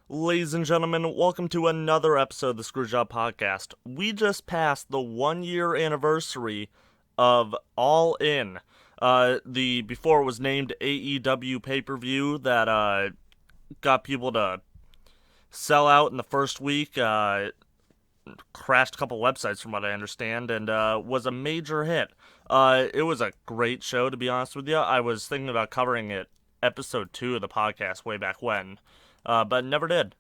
Ladies and gentlemen, welcome to another episode of the Screwjob podcast. We just passed the 1 year anniversary of All In. The before it was named AEW pay-per-view that got people to sell out in the first week. Crashed a couple websites from what I understand, and was a major hit. It was a great show, to be honest with you. I was thinking about covering it episode 2 of the podcast way back when, but never did.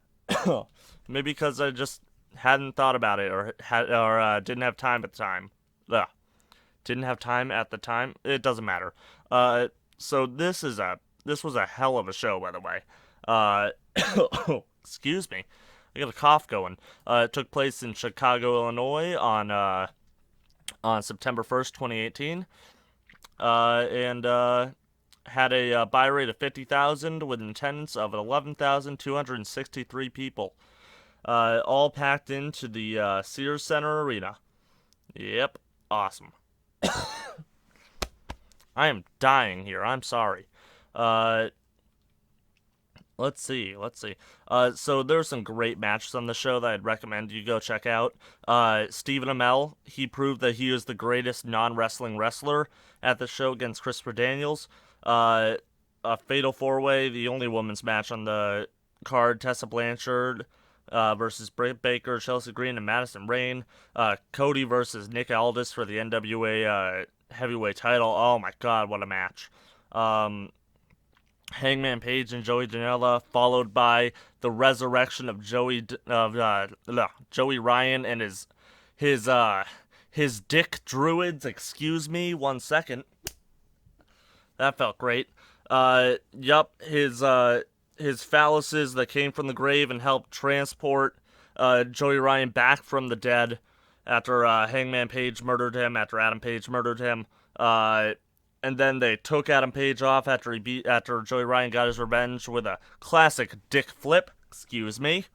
Maybe because I just hadn't thought about it, or didn't have time at the time. Ugh. Didn't have time at the time. It doesn't matter. So this was a hell of a show, by the way. Excuse me. I got a cough going. It took place in Chicago, Illinois on September 1st, 2018. And had a buy rate of 50,000 with an attendance of 11,263 people. All packed into the Sears Center Arena. Yep, awesome. I am dying here. I'm sorry. Let's see. So there's some great matches on the show that I'd recommend you go check out. Stephen Amell, he proved that he is the greatest non-wrestling wrestler at the show against Christopher Daniels. A fatal four-way, the only women's match on the card, Tessa Blanchard versus Britt Baker, Chelsea Green, and Madison Rayne. Cody versus Nick Aldis for the NWA heavyweight title. Oh my god, what a match. Hangman Page and Joey Janela, followed by the resurrection of Joey Ryan and his dick druids. Excuse me, 1 second. That felt great. Yup, his phalluses that came from the grave and helped transport Joey Ryan back from the dead after Hangman Page murdered him, after Adam Page murdered him. And then they took Adam Page off after Joey Ryan got his revenge with a classic dick flip. Excuse me.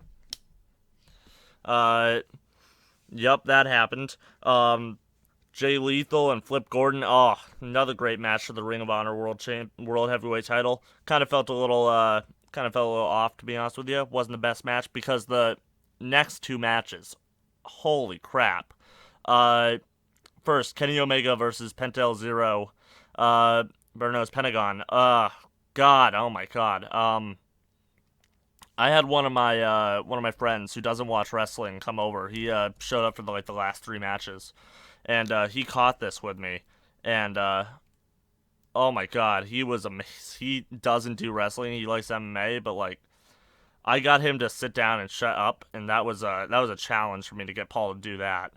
Yup, that happened. Jay Lethal and Flip Gordon. Oh, another great match for the Ring of Honor World Heavyweight Title. Kind of felt a little off, to be honest with you. Wasn't the best match because the next two matches, holy crap. First, Kenny Omega versus Pentel Zero. Berno's Pentagon. God, oh my god. I had one of my friends who doesn't watch wrestling come over. He showed up for the last three matches, and he caught this with me, and oh my god, he was amazing. He doesn't do wrestling. He likes MMA, but I got him to sit down and shut up, and that was a challenge for me to get Paul to do that.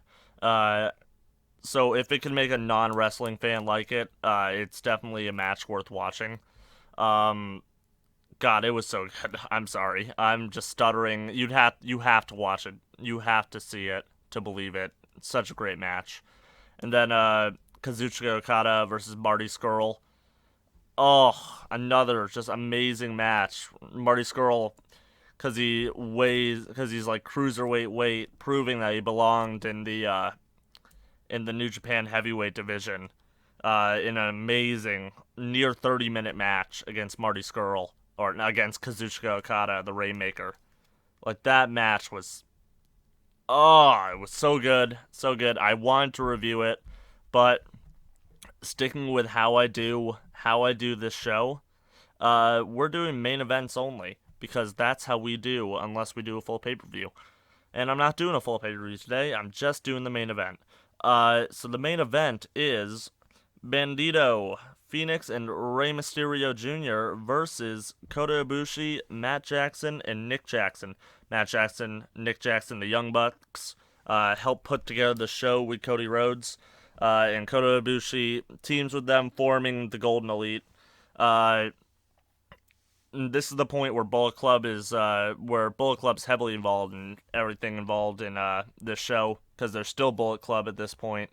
So if it can make a non-wrestling fan like it, it's definitely a match worth watching. God, it was so good. I'm sorry. I'm just stuttering. You have to watch it. You have to see it to believe it. It's such a great match. And then Kazuchika Okada versus Marty Scurll. Oh, another just amazing match. Marty Scurll, because he's like cruiserweight weight, proving that he belonged in the New Japan heavyweight division, in an amazing near 30-minute match against Marty Scurll, or against Kazuchika Okada, the Rainmaker. That match was, it was so good, so good. I wanted to review it, but sticking with how I do this show, we're doing main events only, because that's how we do, unless we do a full pay-per-view. And I'm not doing a full pay-per-view today, I'm just doing the main event. So the main event is Bandito, Phoenix, and Rey Mysterio Jr. versus Kota Ibushi, Matt Jackson, and Nick Jackson. Matt Jackson, Nick Jackson, the Young Bucks, helped put together the show with Cody Rhodes, and Kota Ibushi teams with them, forming the Golden Elite. This is the point where Bullet Club is, Bullet's heavily involved in everything involved in this show, because they're still Bullet Club at this point.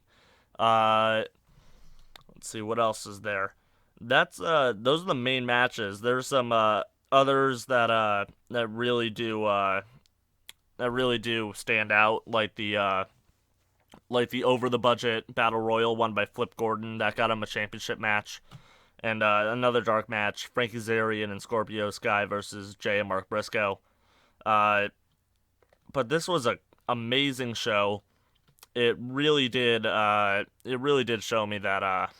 Let's see, what else is there? Those are the main matches. There's some others that really do stand out, like the over the budget battle royal won by Flip Gordon that got him a championship match. And another dark match, Frankie Zarian and Scorpio Sky versus Jay and Mark Briscoe. Uh, but this was a amazing show. It really did. It really did show me that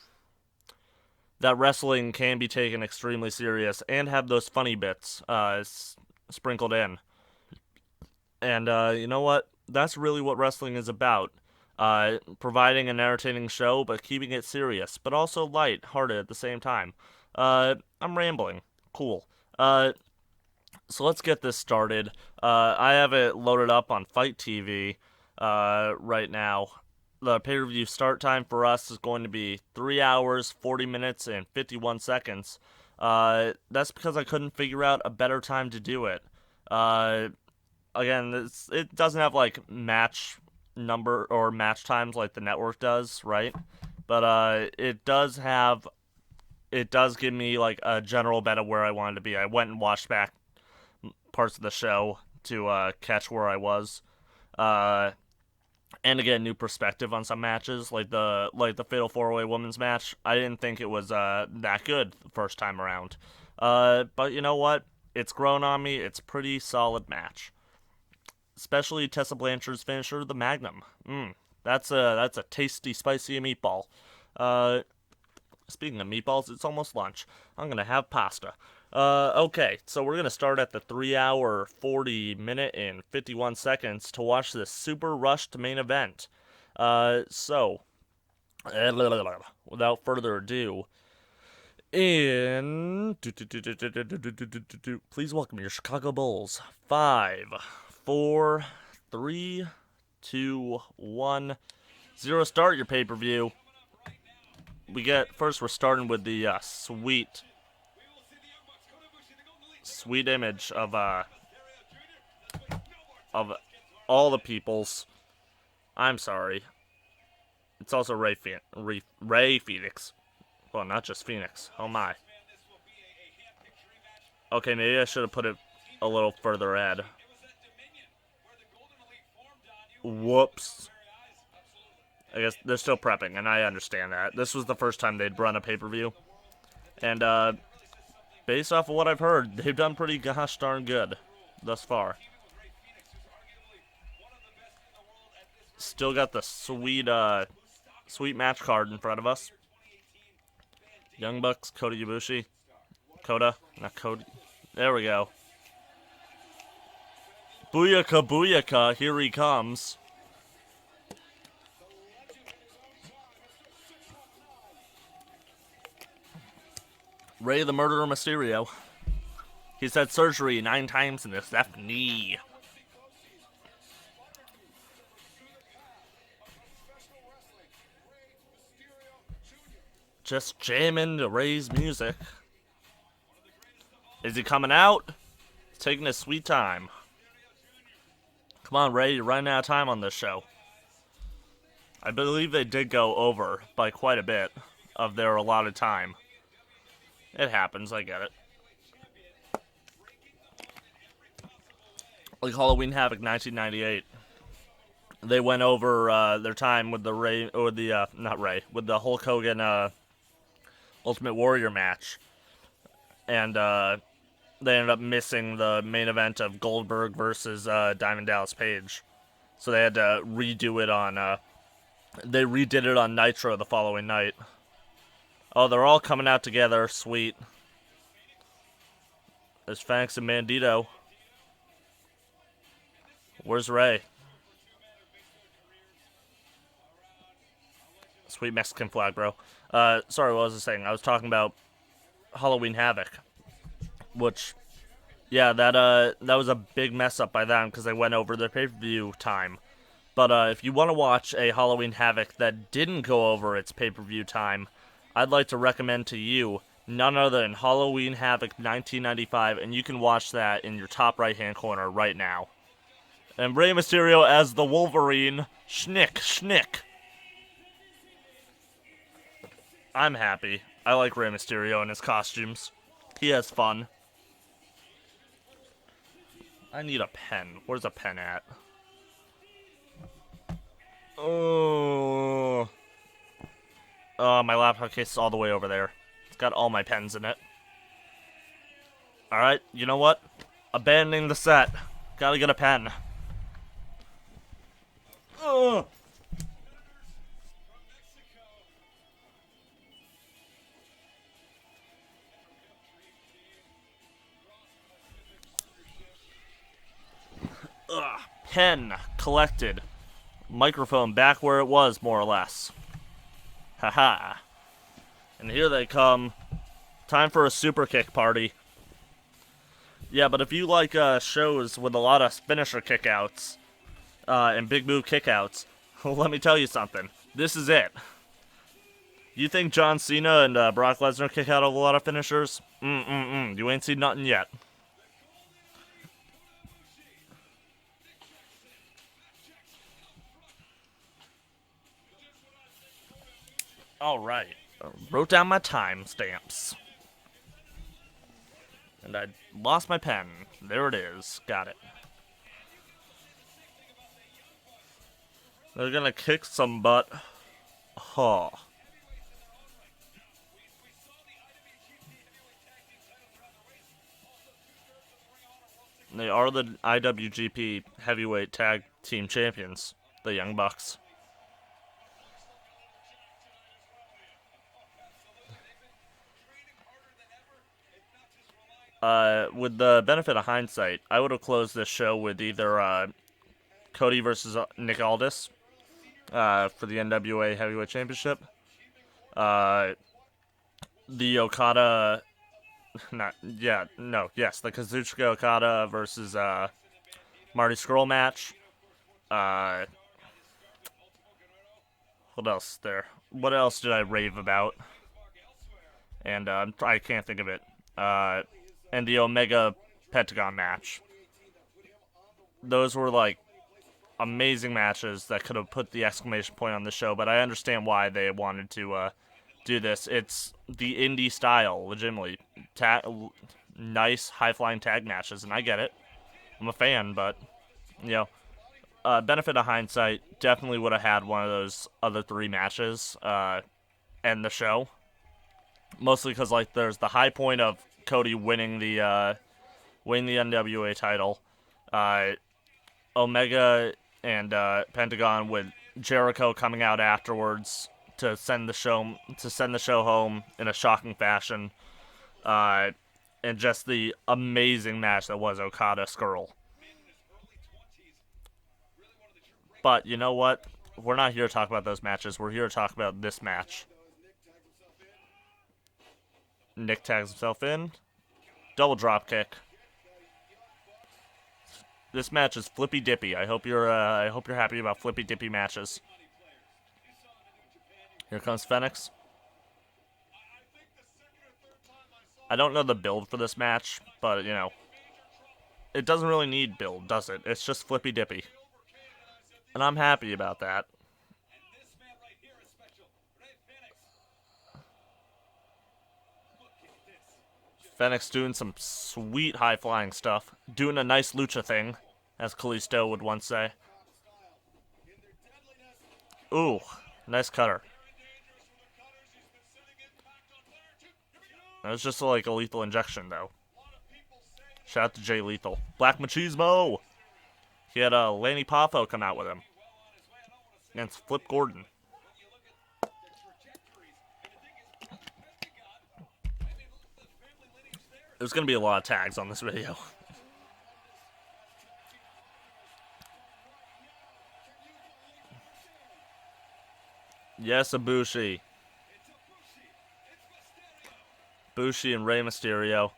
that wrestling can be taken extremely serious and have those funny bits sprinkled in. And you know what? That's really what wrestling is about. Providing an entertaining show, but keeping it serious, but also light-hearted at the same time. I'm rambling. Cool. So let's get this started. I have it loaded up on Fight TV right now. The pay-per-view start time for us is going to be 3 hours, 40 minutes, and 51 seconds. That's because I couldn't figure out a better time to do it. Again, it doesn't have like match number or match times like the network does, right? But it does give me like a general bet of where I wanted to be. I went and watched back parts of the show to catch where I was. And to get a new perspective on some matches, like the Fatal 4-Way Women's match. I didn't think it was that good the first time around. But you know what? It's grown on me. It's a pretty solid match. Especially Tessa Blanchard's finisher, the Magnum. That's a tasty, spicy meatball. Speaking of meatballs, it's almost lunch. I'm gonna have pasta. Okay, so we're gonna start at the 3 hour, 40 minute, and 51 seconds to watch this super rushed main event. So, without further ado, please welcome your Chicago Bulls. 5, 4, 3, 2, 1, 0. Start your pay-per-view. We're starting with the sweet image of all the peoples. I'm sorry. It's also Rey Phoenix. Well, not just Phoenix. Oh my. Okay, maybe I should have put it a little further ahead. Whoops. I guess they're still prepping, and I understand that. This was the first time they'd run a pay-per-view. And, based off of what I've heard, they've done pretty gosh darn good thus far. Still got the sweet match card in front of us. Young Bucks, Kota Ibushi. Not Cody. There we go. Booyaka, booyaka, here he comes. Rey the Murderer Mysterio. He's had surgery 9 times in his left knee. Just jamming to Rey's music. Is he coming out? He's taking his sweet time. Come on, Rey, you're running out of time on this show. I believe they did go over by quite a bit of their allotted time. It happens, I get it. Like Halloween Havoc 1998. They went over their time with the with the Hulk Hogan Ultimate Warrior match. And they ended up missing the main event of Goldberg versus Diamond Dallas Page. So they had to redo it on they redid it on Nitro the following night. Oh, they're all coming out together. Sweet. There's Phoenix and Bandito. Where's Rey? Sweet Mexican flag, bro. Sorry, what was I saying? I was talking about Halloween Havoc. Which, yeah, that was a big mess up by them because they went over their pay-per-view time. But if you want to watch a Halloween Havoc that didn't go over its pay-per-view time, I'd like to recommend to you none other than Halloween Havoc 1995, and you can watch that in your top right-hand corner right now. And Rey Mysterio as the Wolverine. Schnick, schnick. I'm happy. I like Rey Mysterio and his costumes. He has fun. I need a pen. Where's a pen at? Oh, my laptop case is all the way over there. It's got all my pens in it. Alright, you know what? Abandoning the set. Gotta get a pen. Ugh. Ugh. Pen collected. Microphone back where it was, more or less. Haha. And here they come. Time for a super kick party. Yeah, but if you like shows with a lot of finisher kickouts and big move kickouts, let me tell you something. This is it. You think John Cena and Brock Lesnar kick out of a lot of finishers? You ain't seen nothing yet. Alright. Wrote down my timestamps. And I lost my pen. There it is. Got it. They're gonna kick some butt. Huh. They are the IWGP Heavyweight Tag Team Champions, the Young Bucks. With the benefit of hindsight, I would have closed this show with either Cody versus Nick Aldis for the NWA Heavyweight Championship. The Okada, the Kazuchika Okada versus Marty Scurll match. What else there? What else did I rave about? And I can't think of it. And the Omega Pentagon match. Those were like amazing matches that could have put the exclamation point on the show, but I understand why they wanted to do this. It's the indie style, legitimately. Nice high-flying tag matches, and I get it. I'm a fan, but, you know, benefit of hindsight, definitely would have had one of those other three matches end the show. Mostly because, like, there's the high point of Cody winning the NWA title. Omega and Pentagon with Jericho coming out afterwards to send the show home in a shocking fashion. And just the amazing match that was Okada Scurll. But you know what? We're not here to talk about those matches. We're here to talk about this match. Nick tags himself in. Double drop kick. This match is flippy dippy. I hope you're happy about flippy dippy matches. Here comes Phoenix. I don't know the build for this match, but you know, it doesn't really need build, does it? It's just flippy dippy. And I'm happy about that. Phoenix doing some sweet high-flying stuff. Doing a nice lucha thing, as Kalisto would once say. Ooh, nice cutter. That was just like a lethal injection, though. Shout out to Jay Lethal. Black Machismo! He had Lanny Poffo come out with him. Against Flip Gordon. There's going to be a lot of tags on this video. Yes, Ibushi. Ibushi and Rey Mysterio.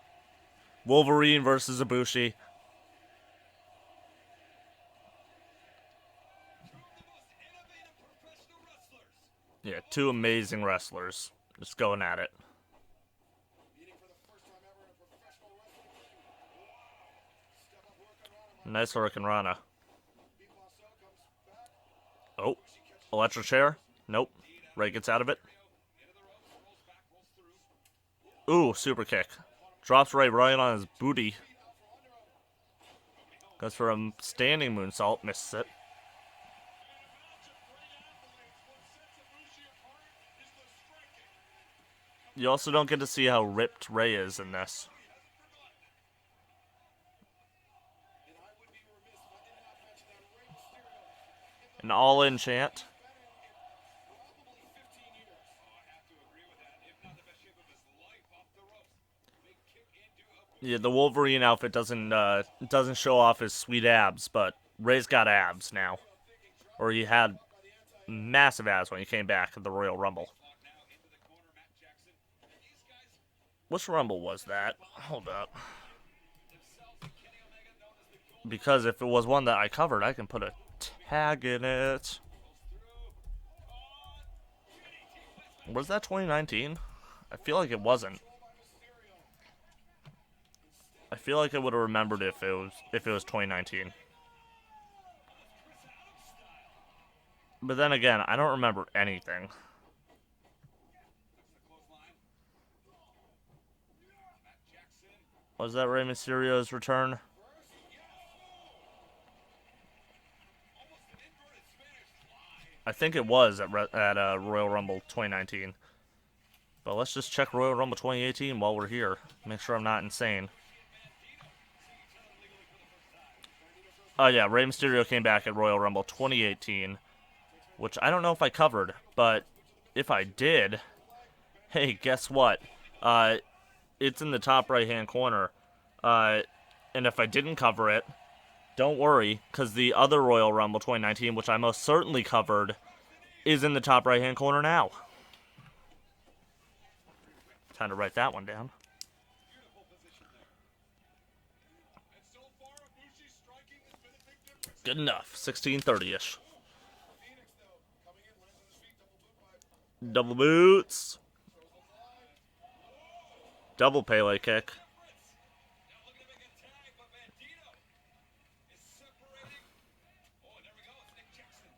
Wolverine versus Ibushi. Yeah, two amazing wrestlers. Just going at it. Nice Hurricane Rana. Oh, electric chair? Nope. Ray gets out of it. Ooh, super kick. Drops Ray right on his booty. Goes for a standing moonsault, misses it. You also don't get to see how ripped Ray is in this. An all-in chant. Yeah, the Wolverine outfit doesn't show off his sweet abs, but Rey's got abs now. Or he had massive abs when he came back at the Royal Rumble. Which Rumble was that? Hold up. Because if it was one that I covered, I can put a tag in it. Was that 2019? I feel like it wasn't. I feel like I would have remembered if it was 2019. But then again, I don't remember anything. Was that Rey Mysterio's return? I think it was at Royal Rumble 2019. But let's just check Royal Rumble 2018 while we're here. Make sure I'm not insane. Oh yeah, Rey Mysterio came back at Royal Rumble 2018. Which I don't know if I covered. But if I did, hey, guess what? It's in the top right-hand corner. And if I didn't cover it, don't worry, because the other Royal Rumble 2019, which I most certainly covered, is in the top right-hand corner now. Time to write that one down. Good enough. 16:30-ish. Double boots. Double Pele kick.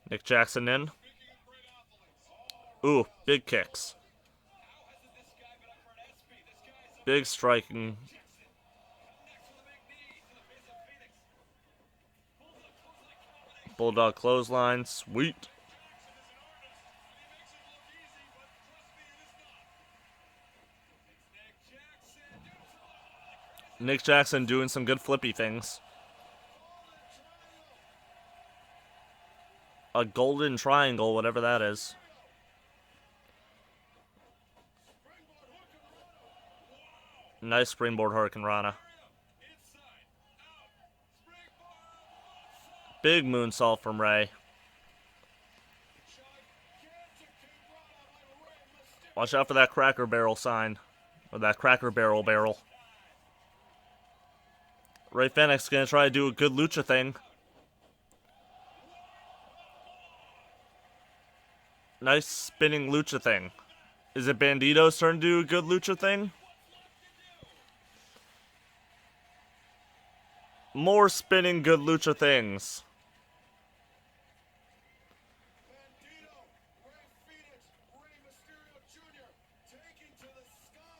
Nick Jackson in. Ooh, big kicks. Big striking. Bulldog clothesline. Sweet. Nick Jackson doing some good flippy things. A golden triangle, whatever that is. Nice springboard Hurricane Rana. Big moonsault from Rey. Watch out for that Cracker Barrel sign. Or that Cracker Barrel barrel. Rey Fenix gonna try to do a good lucha thing. Nice spinning lucha thing. Is it Bandito's turn to do a good lucha thing? More spinning good lucha things.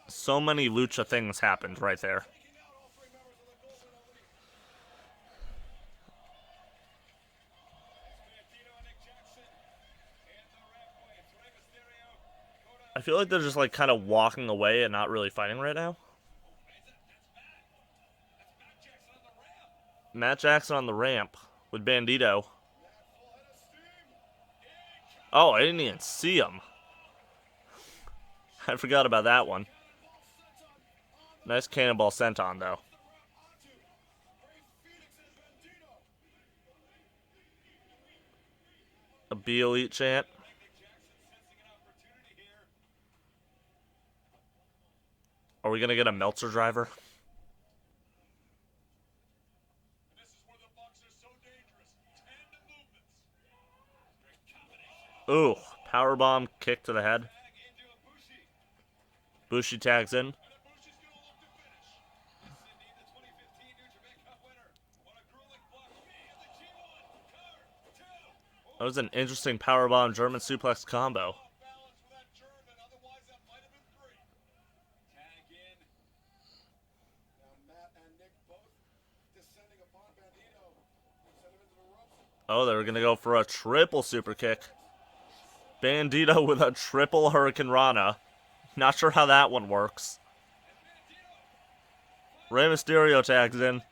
So many lucha things happened right there. I feel like they're just like kind of walking away and not really fighting right now. Matt Jackson on the ramp with Bandito. Oh, I didn't even see him. I forgot about that one. Nice cannonball senton, though. A B Elite chant. Are we gonna get a Meltzer driver? Ooh, powerbomb kick to the head. Bushi tags in. That was an interesting powerbomb German suplex combo. Oh, they were going to go for a triple super kick. Bandito with a triple Hurricane Rana. Not sure how that one works. Rey Mysterio tags in.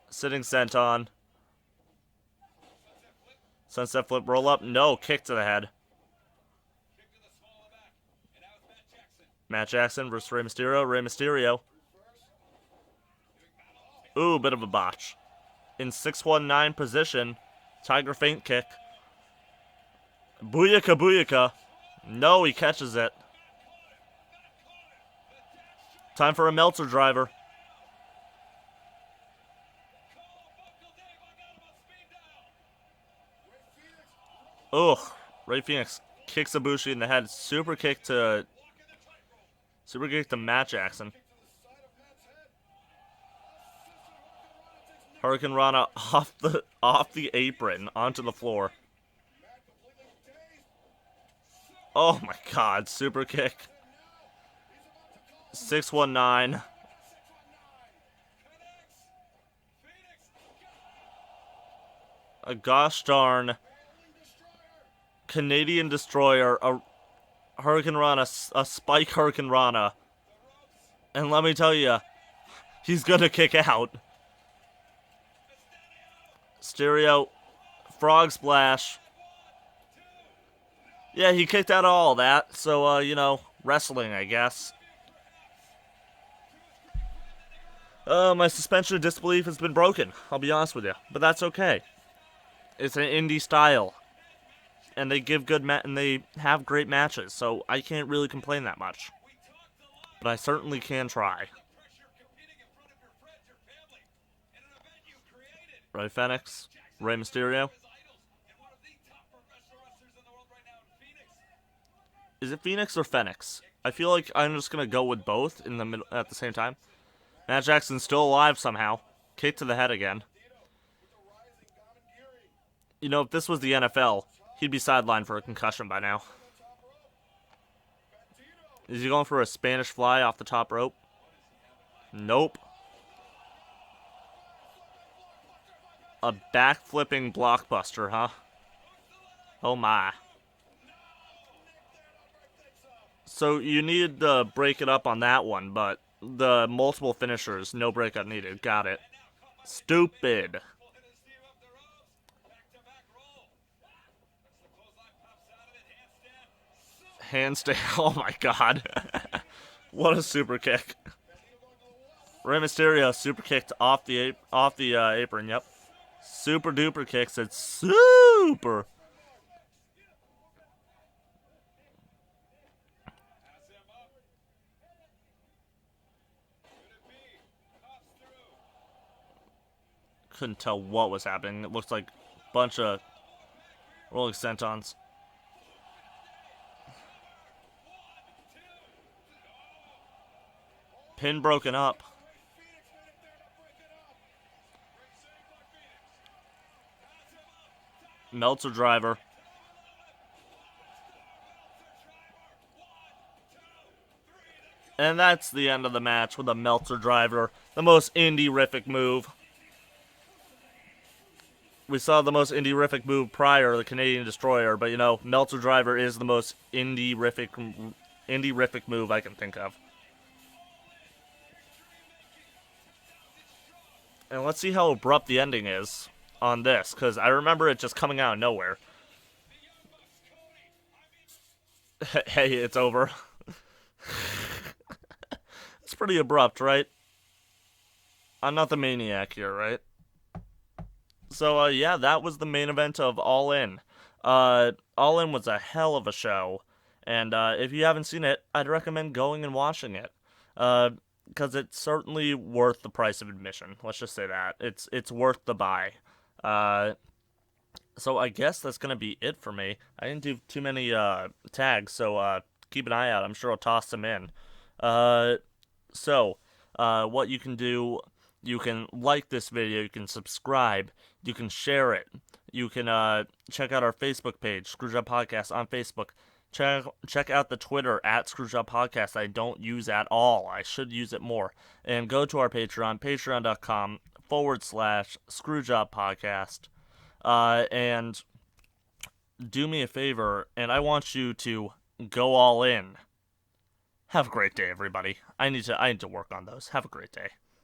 Sitting senton. Sunset flip roll up. No, kick to the head. Matt Jackson versus Rey Mysterio. Rey Mysterio. Ooh, bit of a botch. In 619 position. Tiger feint kick. Booyaka booyaka. No, he catches it. Time for a Meltzer driver. Ugh. Rey Fenix kicks Ibushi in the head. Super kick to Matt Jackson. Hurricane Rana off the apron onto the floor. Oh my god, super kick. 619. A gosh darn Canadian Destroyer, a Hurricane Rana, a Spike Hurricane Rana. And let me tell you, he's gonna kick out. Stereo, Frog Splash. Yeah, he kicked out of all that, so, you know, wrestling, I guess. My suspension of disbelief has been broken, I'll be honest with you, but that's okay. It's an indie style, and they give and they have great matches, so I can't really complain that much. But I certainly can try. Rey Fenix, Rey Mysterio. Is it Phoenix or Fenix? I feel like I'm just gonna go with both in the middle at the same time. Matt Jackson's still alive somehow. Kick to the head again. You know, if this was the NFL, he'd be sidelined for a concussion by now. Is he going for a Spanish fly off the top rope? Nope. A back-flipping blockbuster, huh? Oh my. So you need to break it up on that one, but the multiple finishers, no breakup needed. Got it. Stupid. Handstand. Oh my god. What a super kick. Rey Mysterio super kicked off the apron. Yep. Super duper kicks. It's super. Couldn't tell what was happening. It looks like a bunch of rolling sentons. Pin broken up. Meltzer driver. And that's the end of the match with a Meltzer driver. The most indie-rific move. We saw the most indie-rific move prior, the Canadian Destroyer, but you know, Meltzer driver is the most indie-rific move I can think of. And let's see how abrupt the ending is on this, because I remember it just coming out of nowhere. Hey, it's over. It's pretty abrupt, right? I'm not the maniac here, right? So, yeah, that was the main event of All In. All In was a hell of a show, and if you haven't seen it, I'd recommend going and watching it. Because it's certainly worth the price of admission. Let's just say that. It's worth the buy. So I guess that's going to be it for me. I didn't do too many tags, so keep an eye out. I'm sure I'll toss them in. So what you can do, you can like this video, you can subscribe, you can share it, you can check out our Facebook page, Screwjob Podcast on Facebook. Check out the Twitter at Screwjob Podcast. I don't use at all. I should use it more. And go to our Patreon, patreon.com/Screwjob Podcast. And do me a favor, and I want you to go all in. Have a great day, everybody. I need to work on those. Have a great day.